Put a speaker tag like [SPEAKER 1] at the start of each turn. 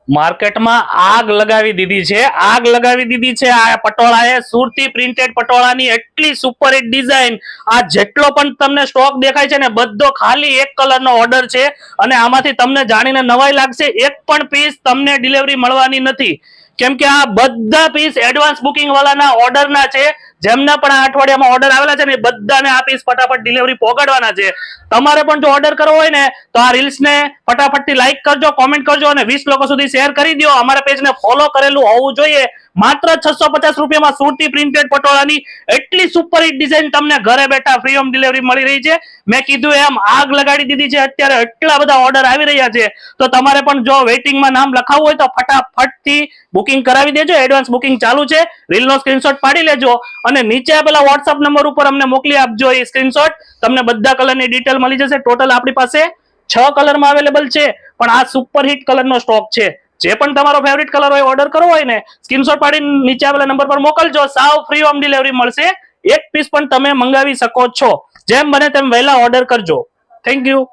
[SPEAKER 1] માર્કેટમાં આગ લગાવી દીધી છે, આગ લગાવી દીધી છે આ પટોળાએ. સુરતી પ્રિન્ટેડ પટોળાની એટલી સુપર હિટ ડિઝાઇન. આ જેટલો પણ તમને સ્ટોક દેખાય છે ને બધો ખાલી એક કલરનો ઓર્ડર છે, અને આમાંથી તમને જાણીને નવાઈ લાગશે, એક પણ પીસ તમને ડિલિવરી મળવાની નથી, કેમ કે આ બધા પીસ એડવાન્સ બુકિંગ વાળાના ઓર્ડરના છે. જેમના પણ આ અઠવાડિયામાં ઓર્ડર આવેલા છે ને બધાને આ પીસ ફટાફટ ડિલિવરી પહોંચાડવાના છે. તમારે પણ જો ઓર્ડર કરવો હોય ને તો આ રીલ્સને ફટાફટથી લાઈક કરજો, કોમેન્ટ કરજો અને 20 લોકો સુધી શેર કરી દો. અમારા પેજને ફોલો કરેલું હોવું જોઈએ. માત્ર 650 રૂપિયામાં સુરતી પ્રિન્ટેડ પટોળાની એટલી સુપર હિટ ડિઝાઇન તમને ઘરે બેઠા ફ્રી હોમ ડિલિવરી મળી રહી છે. મેં કીધું એમ આગ લગાડી દીધી છે. અત્યારે એટલા બધા ઓર્ડર આવી રહ્યા છે, તો તમારે પણ જો વેઇટિંગમાં નામ લખાવવું હોય તો ફટાફટથી બુકિંગ કરાવી દેજો. એડવાન્સ બુકિંગ ચાલુ છે. રીલનો સ્ક્રીનશોટ પાડી લેજો અને નીચે આપેલા વોટ્સઅપ નંબર ઉપર અમને મોકલી આપજો એ સ્ક્રીનશોટ. તમને બધા કલરની ડિટેલ મળી જશે. ટોટલ આપણી પાસે 6 કલરમાં અવેલેબલ છે, પણ આ સુપર હિટ કલરનો સ્ટોક છે. જે પણ તમારો ફેવરિટ કલર હોય ઓર્ડર કરવો હોય ને સ્ક્રીનશોટ પાડીને નીચે આપેલા નંબર પર મોકલજો. સાવ ફ્રી હોમ ડિલિવરી મળશે. એક પીસ પણ તમે મંગાવી શકો છો. જેમ બને તેમ વહેલા ઓર્ડર કરજો. Thank you.